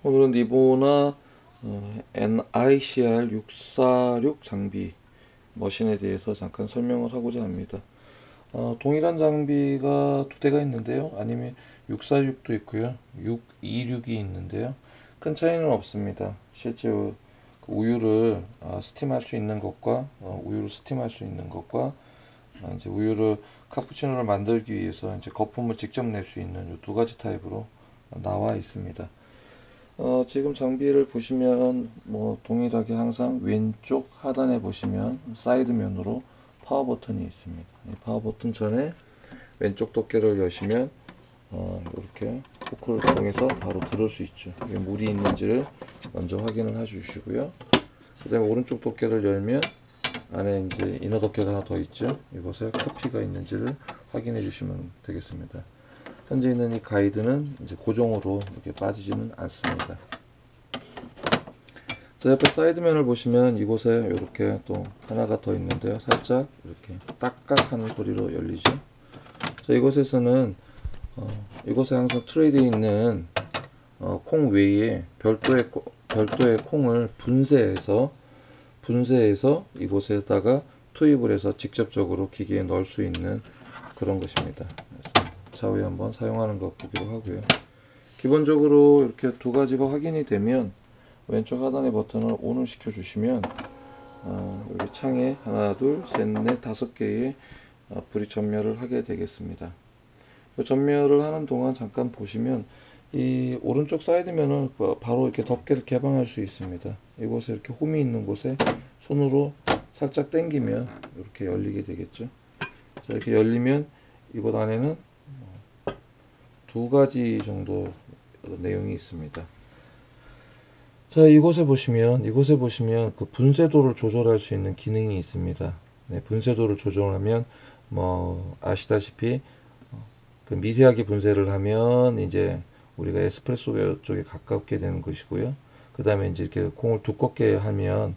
오늘은 니보나 NICR 646 장비 머신에 대해서 잠깐 설명을 하고자 합니다. 동일한 장비가 두 대가 있는데요. 아니면 646도 있고요. 626이 있는데요. 큰 차이는 없습니다. 실제 우유를 스팀할 수 있는 것과 우유를 스팀할 수 있는 것과 이제 우유를 카푸치노를 만들기 위해서 이제 거품을 직접 낼 수 있는 이 두 가지 타입으로 나와 있습니다. 지금 장비를 보시면 동일하게 항상 왼쪽 하단에 보시면 사이드면으로 파워 버튼이 있습니다. 이 파워 버튼 전에 왼쪽 덮개를 여시면 이렇게 포크를 통해서 바로 들을 수 있죠. 이게 물이 있는지를 먼저 확인을 해 주시고요. 그 다음에 오른쪽 덮개를 열면 안에 이제 이너 덮개가 하나 더 있죠. 이곳에 커피가 있는지를 확인해 주시면 되겠습니다. 현재 있는 이 가이드는 이제 고정으로 이렇게 빠지지는 않습니다. 자, 옆에 사이드면을 보시면 이곳에 이렇게 또 하나가 더 있는데요. 살짝 이렇게 딱딱 하는 소리로 열리죠. 자, 이곳에서는 이곳에 항상 트레이드에 있는 콩 외에 별도의 콩을 분쇄해서 이곳에다가 투입을 해서 직접적으로 기계에 넣을 수 있는 그런 것입니다. 그래서 차후에 한번 사용하는 것 보기로 하고요. 기본적으로 이렇게 두 가지가 확인이 되면 왼쪽 하단의 버튼을 ON을 시켜 주시면 여기 창에 하나, 둘, 셋, 넷, 다섯 개의 불이 전멸을 하게 되겠습니다. 전멸을 하는 동안 잠깐 보시면 이 오른쪽 사이드면은 바로 이렇게 덮개를 개방할 수 있습니다. 이곳에 이렇게 홈이 있는 곳에 손으로 살짝 당기면 이렇게 열리게 되겠죠. 자, 이렇게 열리면 이곳 안에는 두 가지 정도 내용이 있습니다. 자, 이곳에 보시면 그 분쇄도를 조절할 수 있는 기능이 있습니다. 네, 분쇄도를 조절하면 아시다시피 그 미세하게 분쇄를 하면 이제 우리가 에스프레소 쪽에 가깝게 되는 것이고요. 그 다음에 이제 이렇게 콩을 두껍게 하면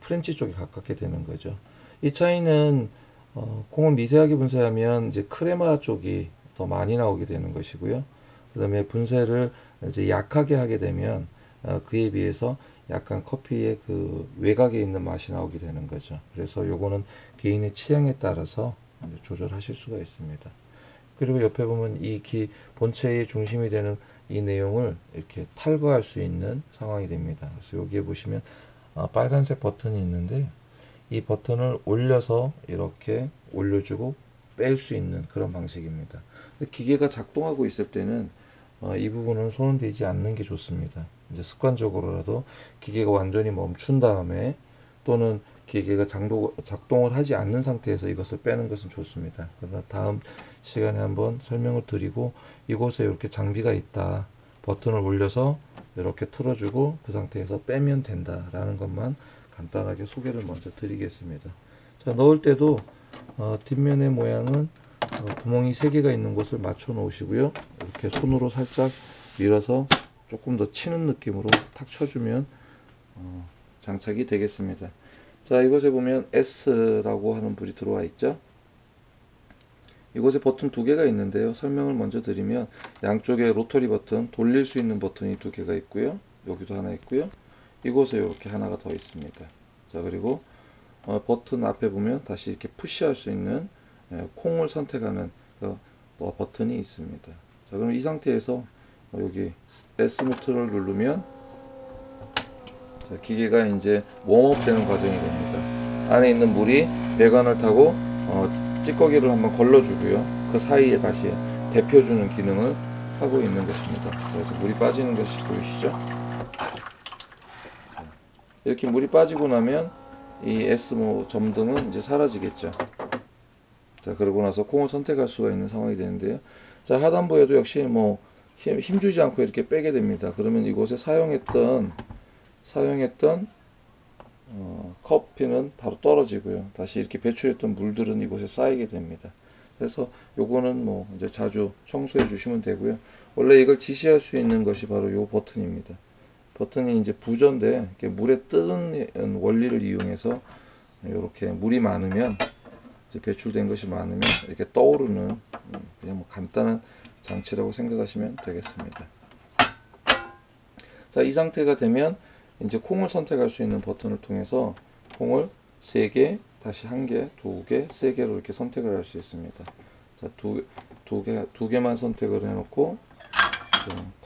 프렌치 쪽에 가깝게 되는 거죠. 이 차이는 콩을 미세하게 분쇄하면 이제 크레마 쪽이 더 많이 나오게 되는 것이고요. 그 다음에 분쇄를 이제 약하게 하게 되면 그에 비해서 약간 커피의 그 외곽에 있는 맛이 나오게 되는 거죠. 그래서 요거는 개인의 취향에 따라서 조절하실 수가 있습니다. 그리고 옆에 보면 이 본체의 중심이 되는 이 내용을 이렇게 탈거할 수 있는 상황이 됩니다. 그래서 여기에 보시면 빨간색 버튼이 있는데 이 버튼을 올려서 이렇게 올려주고 뺄 수 있는 그런 방식입니다. 기계가 작동하고 있을 때는 이 부분은 손은 대지 않는 게 좋습니다. 이제 습관적으로라도 기계가 완전히 멈춘 다음에 또는 기계가 작동을 하지 않는 상태에서 이것을 빼는 것은 좋습니다. 그러나 다음 시간에 한번 설명을 드리고 이곳에 이렇게 장비가 있다. 버튼을 올려서 이렇게 틀어주고 그 상태에서 빼면 된다라는 것만 간단하게 소개를 먼저 드리겠습니다. 자, 넣을 때도 뒷면의 모양은 구멍이 3개가 있는 곳을 맞춰 놓으시고요. 이렇게 손으로 살짝 밀어서 조금 더 치는 느낌으로 탁 쳐주면 장착이 되겠습니다. 자, 이곳에 보면 S라고 하는 불이 들어와 있죠. 이곳에 버튼 2개가 있는데요. 설명을 먼저 드리면 양쪽에 로터리 버튼, 돌릴 수 있는 버튼이 2개가 있고요. 여기도 하나 있고요. 이곳에 이렇게 하나가 더 있습니다. 자, 그리고 버튼 앞에 보면 다시 이렇게 푸시할 수 있는 콩을 선택하는 버튼이 있습니다. 자, 그럼 이 상태에서 여기 S 버튼을 누르면 자, 기계가 이제 웜업 되는 과정이 됩니다. 안에 있는 물이 배관을 타고 찌꺼기를 한번 걸러주고요. 그 사이에 다시 데펴주는 기능을 하고 있는 것입니다. 자, 그래서 물이 빠지는 것이 보이시죠? 자, 이렇게 물이 빠지고 나면 이 S 점등은 이제 사라지겠죠. 자, 그러고 나서 콩을 선택할 수가 있는 상황이 되는데요. 자, 하단부에도 역시 힘주지 않고 이렇게 빼게 됩니다. 그러면 이곳에 사용했던 커피는 바로 떨어지고요. 다시 이렇게 배출했던 물들은 이곳에 쌓이게 됩니다. 그래서 요거는 이제 자주 청소해 주시면 되고요. 원래 이걸 지시할 수 있는 것이 바로 요 버튼입니다. 버튼이 이제 부저인데 물에 뜨는 원리를 이용해서 이렇게 물이 많으면 이제 배출된 것이 많으면 이렇게 떠오르는 그냥 간단한 장치라고 생각하시면 되겠습니다. 자, 이 상태가 되면 이제 콩을 선택할 수 있는 버튼을 통해서 콩을 3개, 다시 1개, 2개, 3개로 이렇게 선택을 할 수 있습니다. 자, 두 개만 선택을 해놓고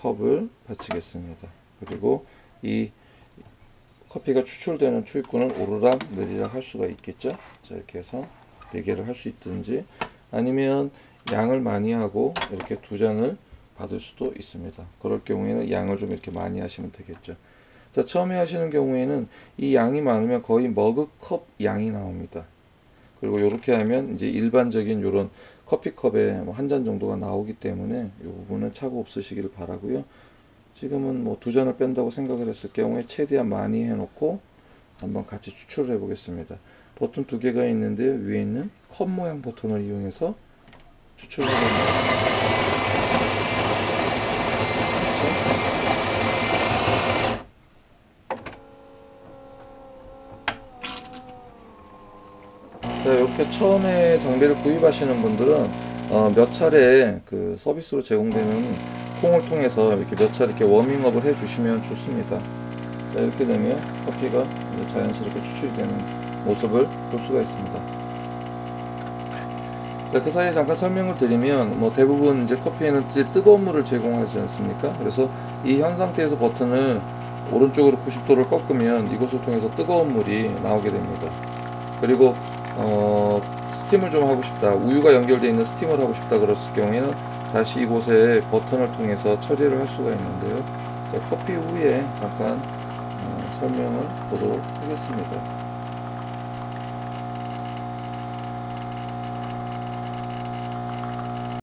컵을 받치겠습니다. 그리고 이 커피가 추출되는 출입구는 오르락 내리락 할 수가 있겠죠. 자, 이렇게 해서 4개를 할 수 있든지, 아니면 양을 많이 하고 이렇게 2잔을 받을 수도 있습니다. 그럴 경우에는 양을 좀 이렇게 많이 하시면 되겠죠. 자, 처음에 하시는 경우에는 이 양이 많으면 거의 머그컵 양이 나옵니다. 그리고 이렇게 하면 이제 일반적인 이런 커피컵에 한 잔 정도가 나오기 때문에 이 부분은 착오 없으시길 바라고요. 지금은 뭐 2잔을 뺀다고 생각을 했을 경우에 최대한 많이 해놓고 한번 같이 추출을 해 보겠습니다. 버튼 2개가 있는데 위에 있는 컵 모양 버튼을 이용해서 추출을 해봅니다. 자, 이렇게 처음에 장비를 구입하시는 분들은 몇 차례 그 서비스로 제공되는 콩을 통해서 이렇게 몇 차례 이렇게 워밍업을 해주시면 좋습니다. 자, 이렇게 되면 커피가 이제 자연스럽게 추출이 되는 모습을 볼 수가 있습니다. 자, 그 사이에 잠깐 설명을 드리면 뭐 대부분 이제 커피에는 이제 뜨거운 물을 제공하지 않습니까? 그래서 이 현 상태에서 버튼을 오른쪽으로 90도를 꺾으면 이곳을 통해서 뜨거운 물이 나오게 됩니다. 그리고 스팀을 좀 하고 싶다, 우유가 연결되어 있는 스팀을 하고 싶다 그랬을 경우에는 다시 이곳에 버튼을 통해서 처리를 할 수가 있는데요. 자, 커피 후에 잠깐 설명을 보도록 하겠습니다.